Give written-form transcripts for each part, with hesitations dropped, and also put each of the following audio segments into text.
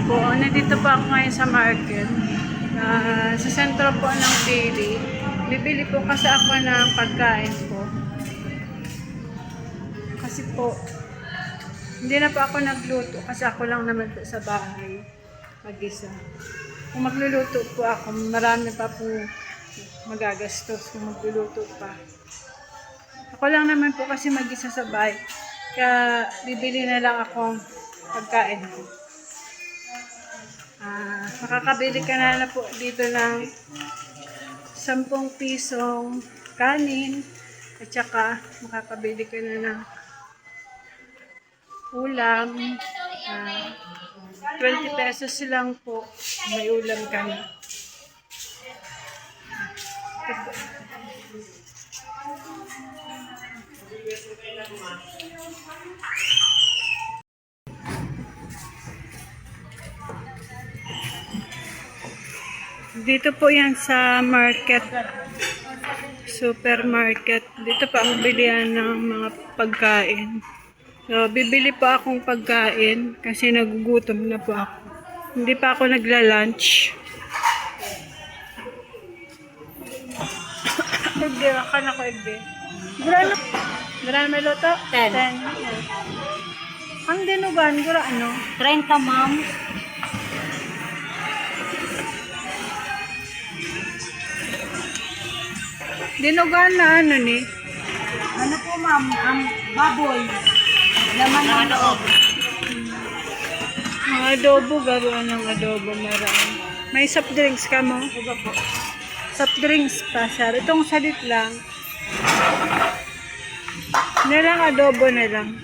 po, nandito po ako ngayon sa market. Sa sentro po ng Pili. Bibili po kasi ako ng pagkain po. Kasi po, hindi na po ako nagluto kasi ako lang naman po sa bahay mag-isa. Kung magluluto po ako, marami pa po magagastos kung magluluto pa. Ako lang naman po kasi mag-isa sa bahay. Kaya bibili na lang akong pagkain ko. Makakabili ka na po dito ng 10 pisong kanin at saka makakabili ka na ng ulam. 20 pesos lang po, may ulam ka na. Dito po yan sa market, supermarket. Dito pa ang bilihan ng mga pagkain. So, bibili pa akong pagkain kasi nagugutom na po ako. Hindi pa ako nagla-lunch. Hindi, akan ako igbe. Gurano may luto? 10. Ang dinugan, ano? 30, ma'am. Dinugan na ano ni? Ano po, ma'am? Ang baboy. Laman ng loob. Ang adobo, garuan ng adobo, marami. May soft drinks ka mo? Iba po. Soft drinks pa, sir. Itong salit lang. Nilang adobo na lang.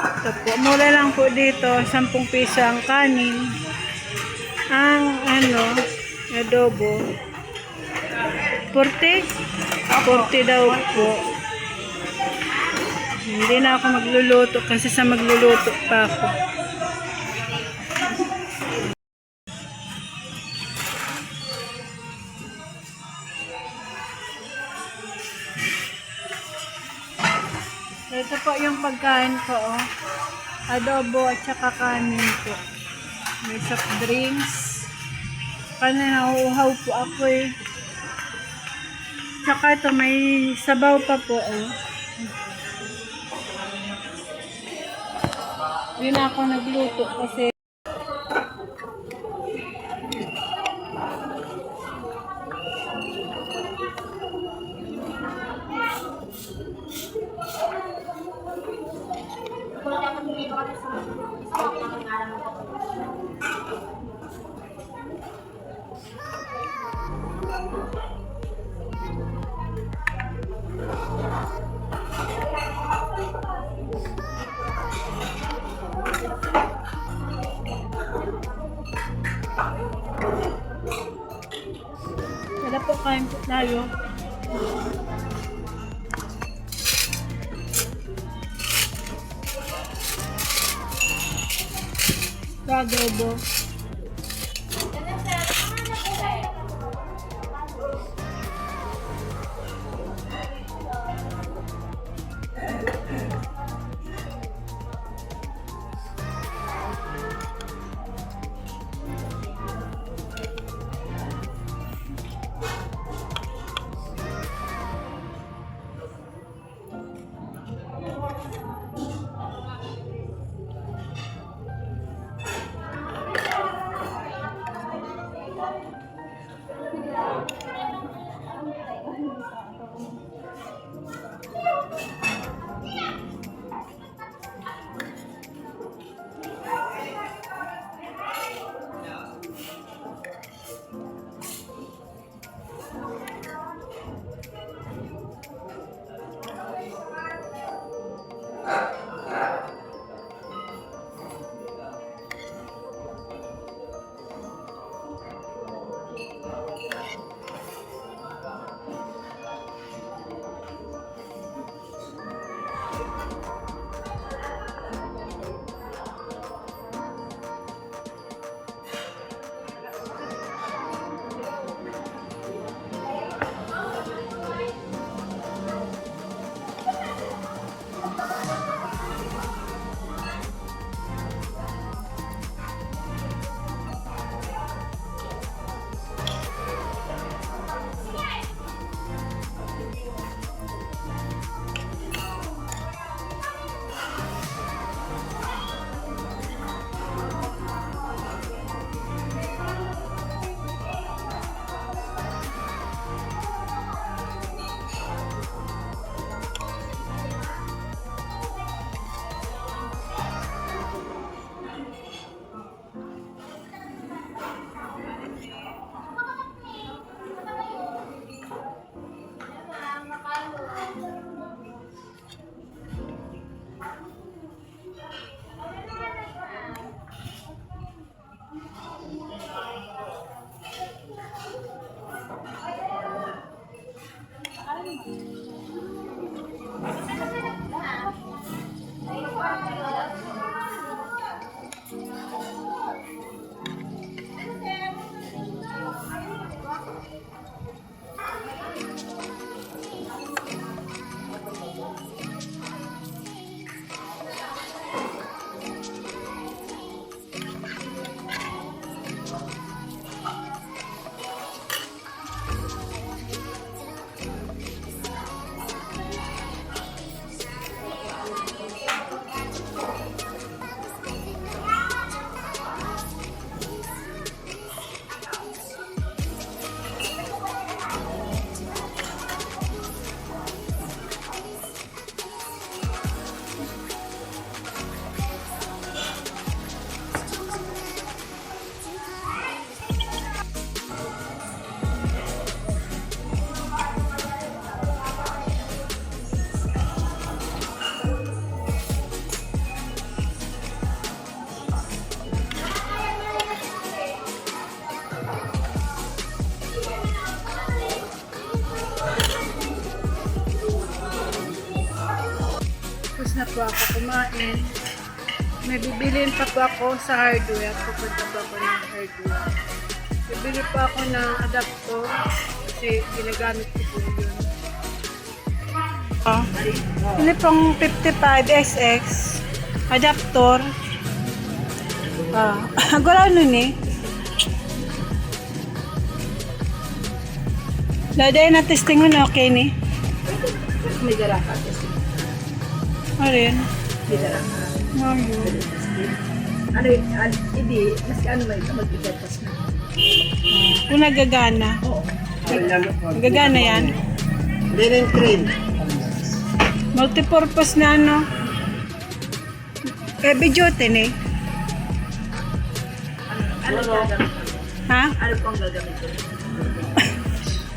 Ito po. Mura lang po dito. 10 piso ang kanin. Ang adobo. 40? 40 daw po. Hindi na ako magluluto kasi sa magluluto pa ako. Ito po yung pagkain ko, oh. Adobo at saka kanin po. May soft drinks. Kanina nauuhaw po ako eh. Tsaka ito may sabaw pa po, oh. Hindi na ako nagluto kasi wala po, kain po tayo. Adobo. po ako kumain. May bibiliin pa po ako sa hardware. Pupunta po ako ng hardware. Bibili pa ako ng adapter kasi ginagamit ko po yun. Ini pong 55SX adapter. Agora ano ni? Laday na testing mo na okay ni? May dara ka. Arin. May dara ka. Ngayon. Hindi, mas ano may mag-igatas na. Kung nagagana. Oo. Nagagana yan. Linen cream. Multipurpose na ano. Bidyote ni. Ano gagamit? Ha? Ano pang gagamit ko?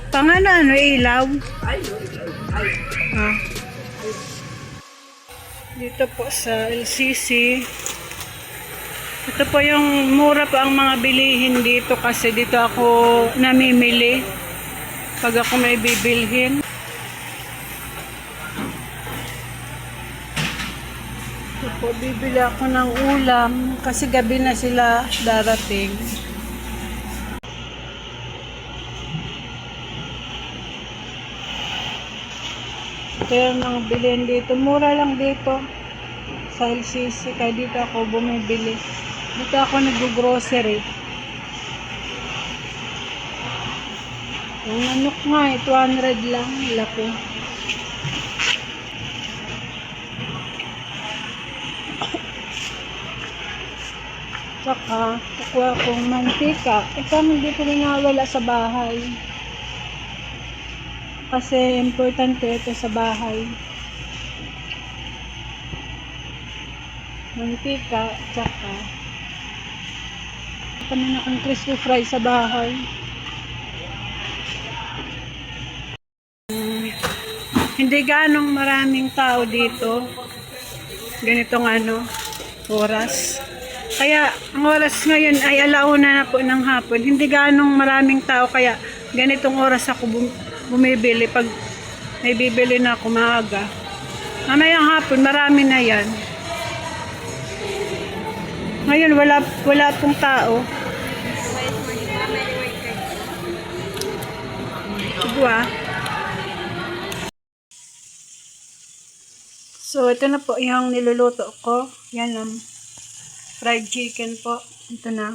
Pang ano, ilaw. Ay. Ha? Dito po sa LCC. Ito po yung mura pa ang mga bilihin dito kasi dito ako namimili pag ako may bibilhin. Ito po, bibili ako ng ulam kasi gabi na sila darating. Ito yung mga bilhin dito. Mura lang dito sa LCC kaya dito ako bumibili. Dito ako nag-grocery. Yung manok nga, 200 lang. Laki. Tsaka, kukuha akong mantika. Paano hindi ko nawala sa bahay? Kasi importante ito sa bahay. Mantika, tsaka panin akong crispy fry sa bahay. Hindi ganong maraming tao dito. Ganitong oras. Kaya ang oras ngayon ay alauna na po ng hapon. Hindi ganong maraming tao kaya ganitong oras ako bumibili pag may bibili na ako maaga. Mamayang hapon marami na yan. Ngayon wala pong tao. Diba? So ito na po yung niluluto ko. Yan ang fried chicken po. Ito na.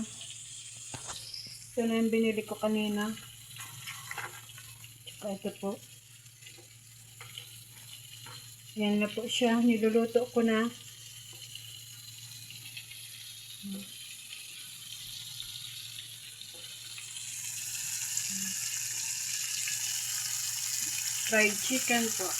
Ito na yung binili ko kanina. Tsaka ito po. Yan na po siya. Niluluto ko na. Fried chicken po.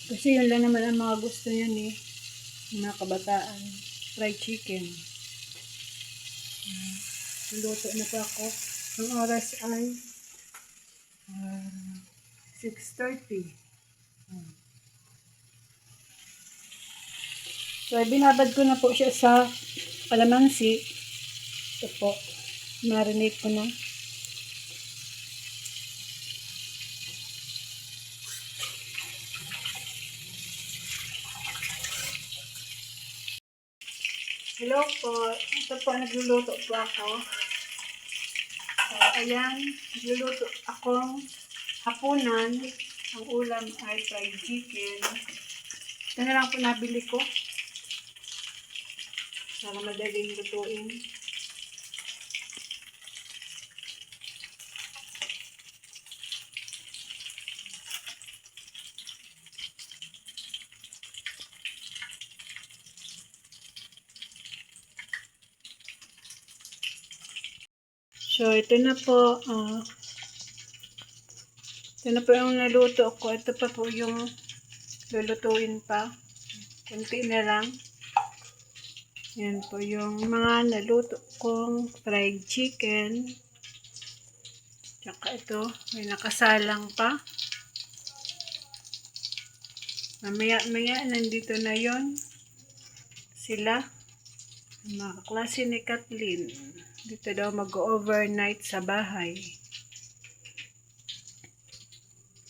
Kasi yun lang naman ang mga gusto niyan mga kabataan. Fried chicken. Luto na po ako. Ang oras ay 6:30. So, binabad ko na po siya sa kalamansi. Ito po. Marinate ko na. Hello po. Ito po, nagluluto po ako. So, ayan. Nagluluto akong hapunan. Ang ulam ay fried chicken. Ito na lang po nabili ko. Para madaling lutuin. So, ito na po. Ito na po yung naluto ko. Ito pa po yung lulutuin pa. Kunti na lang. Yan po yung mga naluto kong fried chicken. Tsaka ito, may nakasalang pa. Mamaya, nandito na yon sila. Mga klase ni Kathleen. Dito daw mag-overnight sa bahay.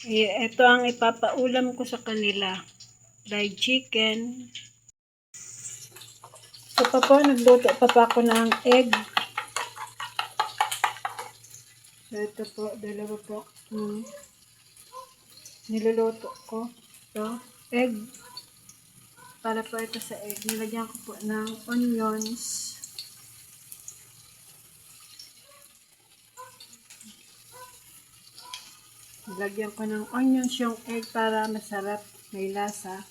Ito ang ipapaulam ko sa kanila. Fried chicken. Ito pa po, nagluto pa ako ng egg. So, ito po, dalawa po. Niluluto ko. Ito, egg. Para po ito sa egg. Nilagyan ko po ng onions. Nilagyan ko ng onions yung egg para masarap, may lasa.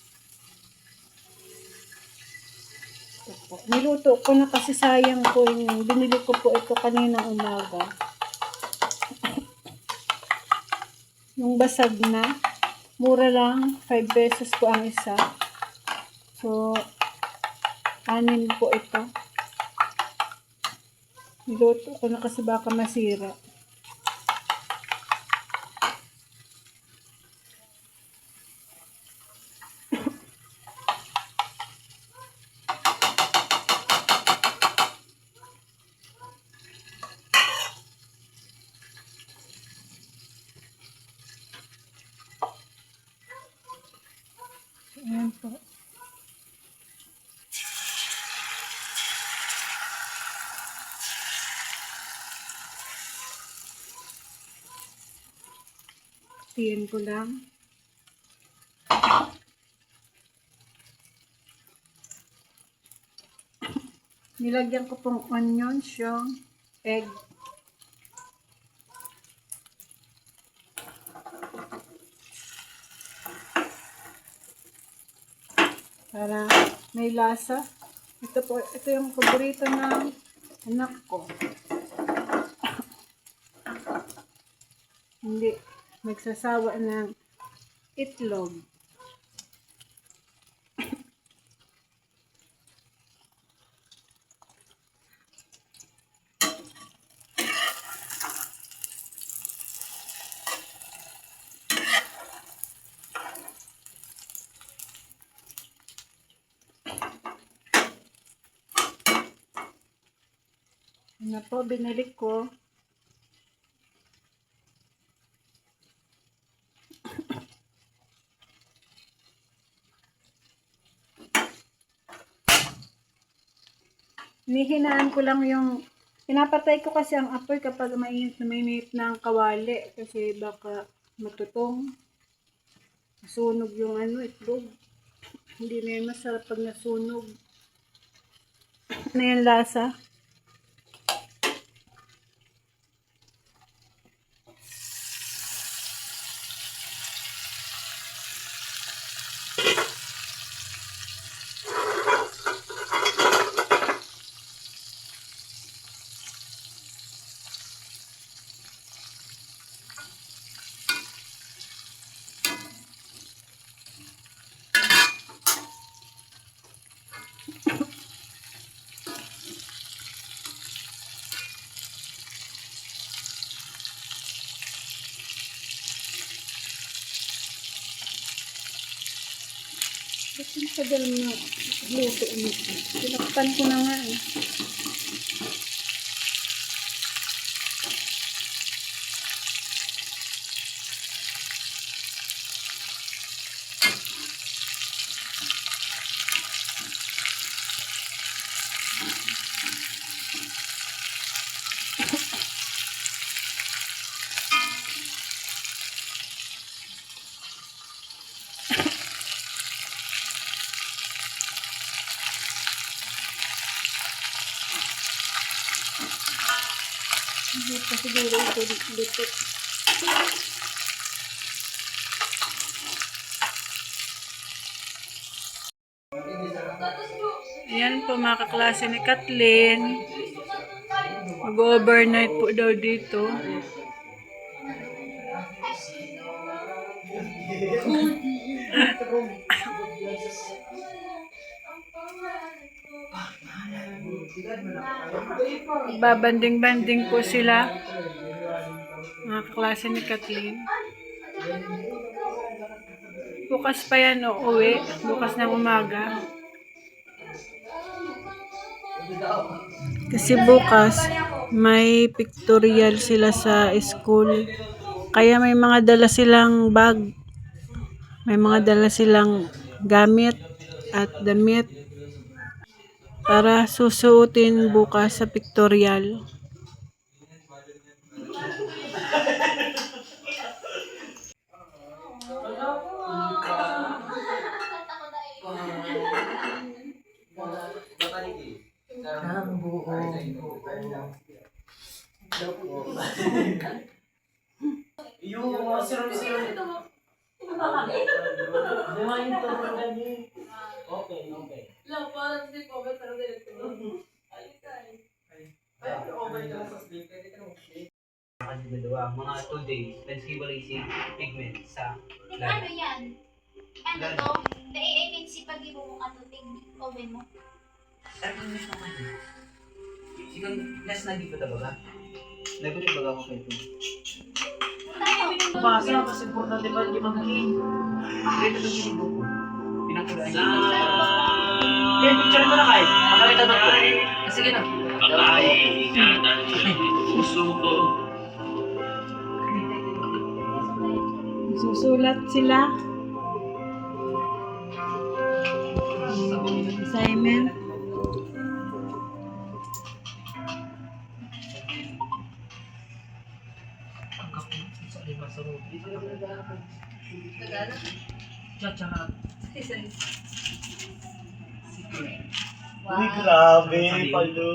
Ito po. Niluto ko na kasi sayang po yung binili ko po ito kaninang umaga. Yung basag na. Mura lang. 5 pesos po ang isa. So, 6 po ito. Niluto ko na kasi baka masira. Ayan po. Tiyan ko lang. Nilagyan ko pong onions yung egg. Para may lasa. Ito po, ito yung paborito ng anak ko. Hindi magsasawa ng itlog. Ano po, binili ko. Nihinaan ko lang yung, pinapatay ko kasi ang apoy kapag mainit na ang kawali. Kasi baka matutong. Sunog yung itlog. Hindi na yun masarap pag nasunog. Ano yung lasa? Ba't yung tagal na luto nito? Tinakpan ko na nga eh. Hindi pa siguro ito dito. Ayan po mga kaklase ni Kathleen. Mag-overnight po daw dito. Babanding-banding po sila. Mga kaklase ni Kathleen. Bukas pa yan uwi. Bukas ng umaga. Kasi bukas may pictorial sila sa school. Kaya may mga dala silang bag. May mga dala silang gamit at damit para susuotin bukas sa pictorial. Mga 2 days, then hiwalay si pigment sa Ano yan? Ano to? Na-ANC pag ibo mo katuting oven mo. Sigang nas nagi ko talaga. Naguli baga ako kayo. Tama. Basa kasi importante ba di mag-king. Dito to yung buko. Pinangkulaan niya. Eh, picture ko na kayo. Magamit ang ko. Sige na. Susulat sila. Assignment. Uy, grabe, palo.